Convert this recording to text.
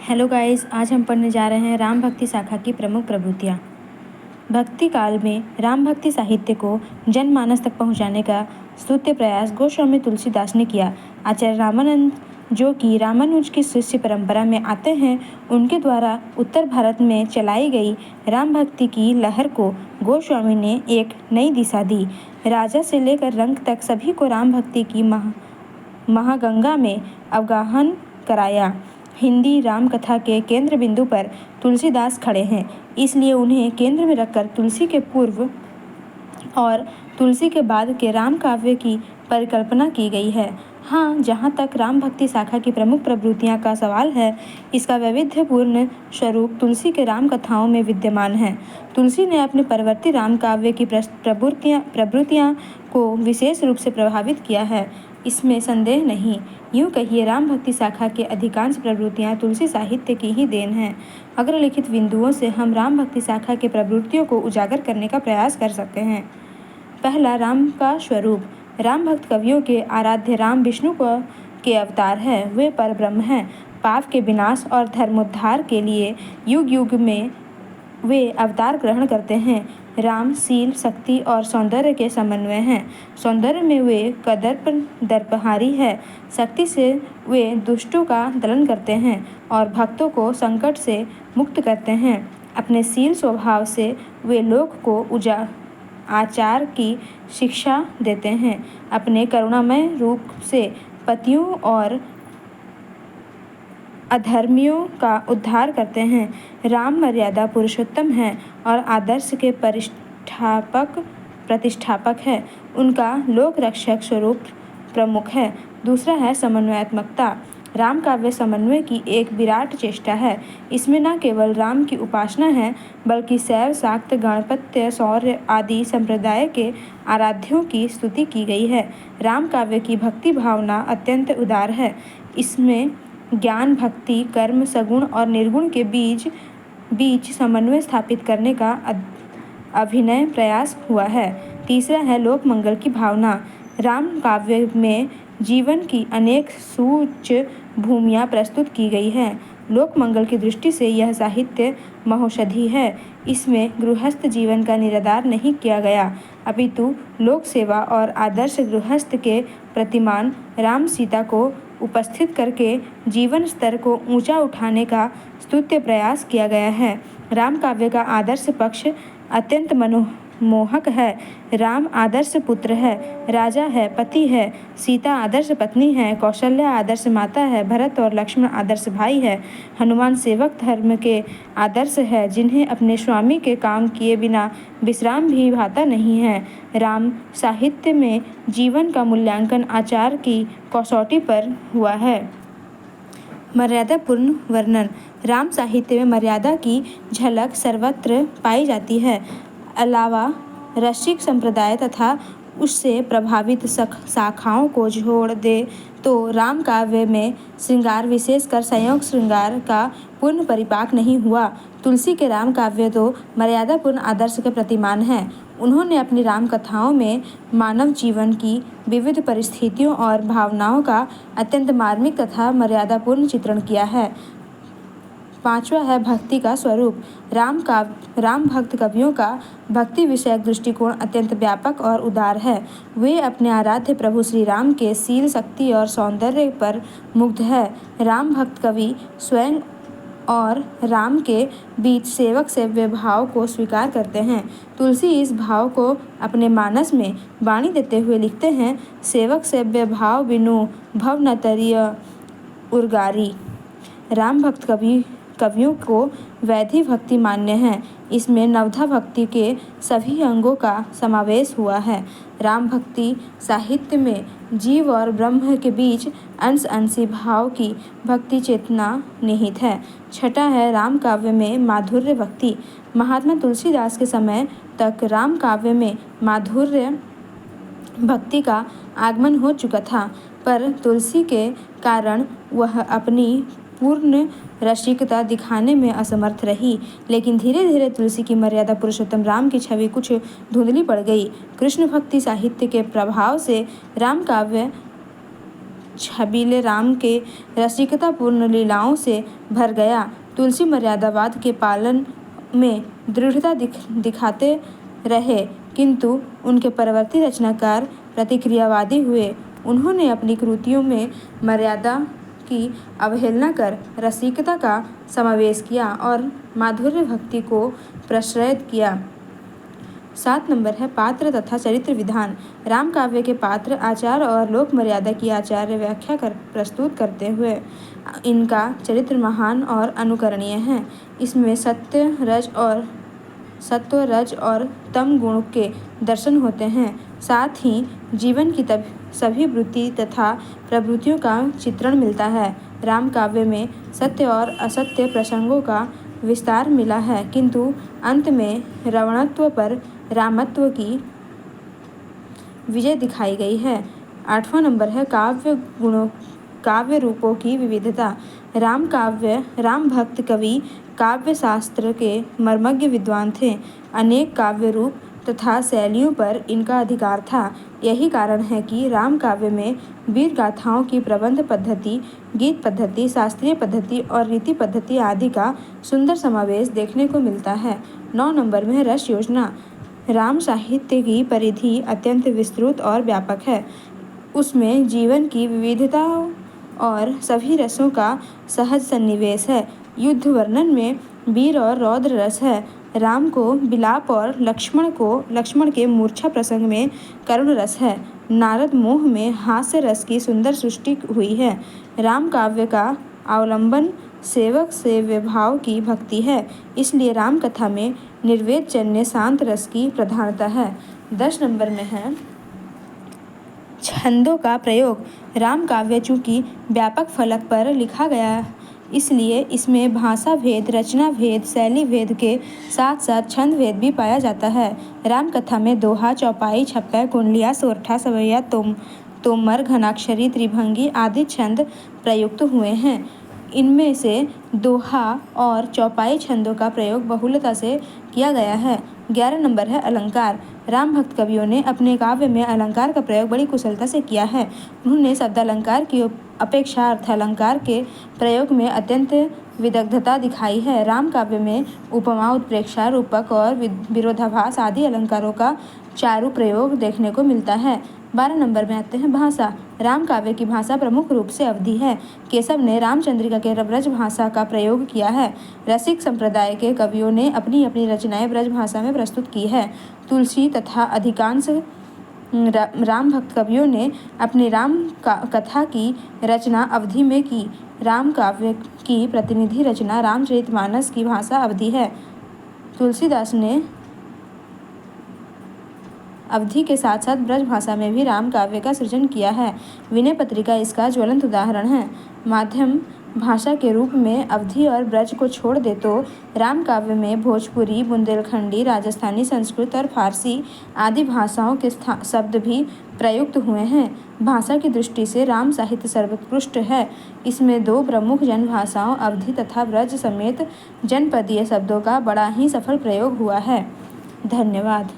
Hello guys, आज हम पढ़ने जा रहे हैं राम भक्ति शाखा की प्रमुख प्रवृत्तियाँ। भक्ति काल में राम भक्ति साहित्य को जनमानस तक पहुंचाने का स्तुत्य प्रयास गोस्वामी तुलसीदास ने किया। आचार्य रामानंद, जो कि रामानुज की शिष्य परंपरा में आते हैं, उनके द्वारा उत्तर भारत में चलाई गई राम भक्ति की लहर को गोस्वामी ने एक नई दिशा दी। राजा से लेकर रंक तक सभी को राम भक्ति की महागंगा में अवगाहन कराया। हिंदी राम कथा के केंद्र बिंदु पर तुलसीदास खड़े हैं, इसलिए उन्हें केंद्र में रखकर तुलसी के पूर्व और तुलसी के बाद के राम काव्य की परिकल्पना की गई है। हाँ, जहाँ तक राम भक्ति शाखा की प्रमुख प्रवृत्तियाँ का सवाल है, इसका वैविध्यपूर्ण स्वरूप तुलसी के राम कथाओं में विद्यमान है। तुलसी ने अपने परवर्ती राम काव्य की प्रवृत्तियाँ को विशेष रूप से प्रभावित किया है, इसमें संदेह नहीं। यूँ कहिए, राम भक्ति शाखा के अधिकांश प्रवृत्तियाँ तुलसी साहित्य की ही देन हैं। अग्रलिखित बिंदुओं से हम राम भक्ति शाखा के प्रवृत्तियों को उजागर करने का प्रयास कर सकते हैं। पहला, राम का स्वरूप। राम भक्त कवियों के आराध्य राम विष्णु के अवतार हैं। वे परब्रह्म हैं। पाप के विनाश और धर्मोद्धार के लिए युग युग में वे अवतार ग्रहण करते हैं। राम शील, शक्ति और सौंदर्य के समन्वय हैं। सौंदर्य में वे कदर्प दर्पहारी है। शक्ति से वे दुष्टों का दलन करते हैं और भक्तों को संकट से मुक्त करते हैं। अपने शील स्वभाव से वे लोक को आचार की शिक्षा देते हैं। अपने करुणामय रूप से पतियों और अधर्मियों का उद्धार करते हैं। राम मर्यादा पुरुषोत्तम हैं और आदर्श के प्रतिष्ठापक है। उनका लोक रक्षक स्वरूप प्रमुख है। दूसरा है समन्वयात्मकता। राम काव्य समन्वय की एक विराट चेष्टा है। इसमें न केवल राम की उपासना है, बल्कि शैव, शाक्त, गणपत्य, शौर्य आदि संप्रदाय के आराध्यों की स्तुति की गई है। राम काव्य की भक्ति भावना अत्यंत उदार है। इसमें ज्ञान, भक्ति, कर्म, सगुण और निर्गुण के बीच समन्वय स्थापित करने का अभिनय प्रयास हुआ है। तीसरा है लोक मंगल की भावना। राम काव्य में जीवन की अनेक सूच्य भूमियाँ प्रस्तुत की गई हैं। लोक मंगल की दृष्टि से यह साहित्य महौषधि है। इसमें गृहस्थ जीवन का निरादर नहीं किया गया, अपितु लोक सेवा और आदर्श गृहस्थ के प्रतिमान राम सीता को उपस्थित करके जीवन स्तर को ऊंचा उठाने का स्तुत्य प्रयास किया गया है। राम काव्य का आदर्श पक्ष अत्यंत मनमोहक है। राम आदर्श पुत्र है, राजा है, पति है, सीता आदर्श पत्नी है, कौशल्या आदर्श माता है, भरत और लक्ष्मण आदर्श भाई है, हनुमान सेवक धर्म के आदर्श है, जिन्हें अपने स्वामी के काम किए बिना विश्राम भी भाता नहीं है। राम साहित्य में जीवन का मूल्यांकन आचार की कसौटी पर हुआ है। मर्यादापूर्ण वर्णन। राम साहित्य में मर्यादा की झलक सर्वत्र पाई जाती है। अलावा रसिक संप्रदाय तथा उससे प्रभावित शाखाओं को जोड़ दे तो राम काव्य में श्रृंगार, विशेषकर संयोग श्रृंगार का पूर्ण परिपाक नहीं हुआ। तुलसी के राम काव्य तो मर्यादापूर्ण आदर्श के प्रतिमान हैं। उन्होंने अपनी राम कथाओं में मानव जीवन की विविध परिस्थितियों और भावनाओं का अत्यंत मार्मिक तथा मर्यादापूर्ण चित्रण किया है। पांचवा है भक्ति का स्वरूप। राम भक्त कवियों का भक्ति विषयक दृष्टिकोण अत्यंत व्यापक और उदार है। वे अपने आराध्य प्रभु श्री राम के शील, शक्ति और सौंदर्य पर मुग्ध है। राम भक्त कवि स्वयं और राम के बीच सेवक सेव्य भाव को स्वीकार करते हैं। तुलसी इस भाव को अपने मानस में वाणी देते हुए लिखते हैं, सेवक सेव्य भाव बिनु भव न तरिय उर्गारी। राम भक्त कवियों को वैधि भक्ति मान्य है। इसमें नवधा भक्ति के सभी अंगों का समावेश हुआ है। राम भक्ति साहित्य में जीव और ब्रह्म के बीच अंश-अंशी भाव की भक्ति चेतना निहित है। छठा है राम काव्य में माधुर्य भक्ति। महात्मा तुलसीदास के समय तक राम काव्य में माधुर्य भक्ति का आगमन हो चुका था, पर तुलसी के कारण वह अपनी पूर्ण रसिकता दिखाने में असमर्थ रही। लेकिन धीरे धीरे तुलसी की मर्यादा पुरुषोत्तम राम की छवि कुछ धुंधली पड़ गई। कृष्ण भक्ति साहित्य के प्रभाव से राम काव्य छबीले राम के रसिकतापूर्ण लीलाओं से भर गया। तुलसी मर्यादावाद के पालन में दृढ़ता दिखाते रहे, किंतु उनके परवर्ती रचनाकार प्रतिक्रियावादी हुए। उन्होंने अपनी कृतियों में मर्यादा की अवहेलना कर रसिकता का समावेश किया और माधुर्य भक्ति को प्रश्रय किया। 7 नंबर है पात्र तथा चरित्र विधान। राम काव्य के पात्र, आचार और लोक मर्यादा की आचार्य व्याख्या प्रस्तुत करते हुए इनका चरित्र महान और अनुकरणीय है। इसमें सत्व, रज और तम गुण के दर्शन होते हैं। साथ ही जीवन की सभी वृत्ति तथा प्रवृत्तियों का चित्रण मिलता है। राम काव्य में सत्य और असत्य प्रसंगों का विस्तार मिला है, किंतु अंत में रावणत्व पर रामत्व की विजय दिखाई गई है। 8वां नंबर है काव्य रूपों की विविधता। राम भक्त कवि काव्य शास्त्र के मर्मज्ञ विद्वान थे। अनेक काव्य रूप तथा शैलियों पर इनका अधिकार था। यही कारण है कि राम काव्य में वीर गाथाओं की प्रबंध पद्धति, गीत पद्धति, शास्त्रीय पद्धति और रीति पद्धति आदि का सुंदर समावेश देखने को मिलता है। 9 नंबर में रस योजना। राम साहित्य की परिधि अत्यंत विस्तृत और व्यापक है। उसमें जीवन की विविधताओं और सभी रसों का सहज सन्निवेश है। युद्ध वर्णन में वीर और रौद्र रस है। राम को विलाप और लक्ष्मण के मूर्छा प्रसंग में करुण रस है। नारद मोह में हास्य रस की सुंदर सृष्टि हुई है। राम काव्य का अवलंबन सेवक सेव्य भाव की भक्ति है, इसलिए राम कथा में निर्वेदजन्य शांत रस की प्रधानता है। 10 नंबर में है छंदों का प्रयोग। राम काव्य चूंकि व्यापक फलक पर लिखा गया, इसलिए इसमें भाषा भेद, रचना भेद, शैली भेद के साथ साथ छंद भेद भी पाया जाता है। राम कथा में दोहा, चौपाई, छप्पै, कुंडलिया, सोरठा, सवैया, तोमर, घनाक्षरी, त्रिभंगी आदि छंद प्रयुक्त हुए हैं। इनमें से दोहा और चौपाई छंदों का प्रयोग बहुलता से किया गया है। 11 नंबर है अलंकार। राम भक्त कवियों ने अपने काव्य में अलंकार का प्रयोग बड़ी कुशलता से किया है। उन्होंने शब्दालंकार की अपेक्षा अर्थालंकार के प्रयोग में अत्यंत विदग्धता दिखाई है। राम काव्य में उपमा, उत्प्रेक्षा, रूपक और विरोधाभास आदि अलंकारों का चारु प्रयोग देखने को मिलता है। 12 नंबर में आते हैं भाषा। राम काव्य की भाषा प्रमुख रूप से अवधी है। केशव ने रामचंद्रिका के ब्रज भाषा का प्रयोग किया है। रसिक संप्रदाय के कवियों ने अपनी अपनी रचनाएं ब्रज भाषा में प्रस्तुत की है। तुलसी तथा अधिकांश राम भक्त कवियों ने अपनी राम कथा की रचना अवधी में की। राम काव्य की प्रतिनिधि रचना रामचरितमानस की भाषा अवधी है। तुलसीदास ने अवधी के साथ साथ ब्रज भाषा में भी राम काव्य का सृजन किया है। विनय पत्रिका इसका ज्वलंत उदाहरण है। माध्यम भाषा के रूप में अवधी और ब्रज को छोड़ दे तो राम काव्य में भोजपुरी, बुंदेलखंडी, राजस्थानी, संस्कृत और फारसी आदि भाषाओं के शब्द भी प्रयुक्त हुए हैं। भाषा की दृष्टि से राम साहित्य सर्वोत्कृष्ट है। इसमें 2 प्रमुख जनभाषाओं अवधी तथा ब्रज समेत जनपदीय शब्दों का बड़ा ही सफल प्रयोग हुआ है। धन्यवाद।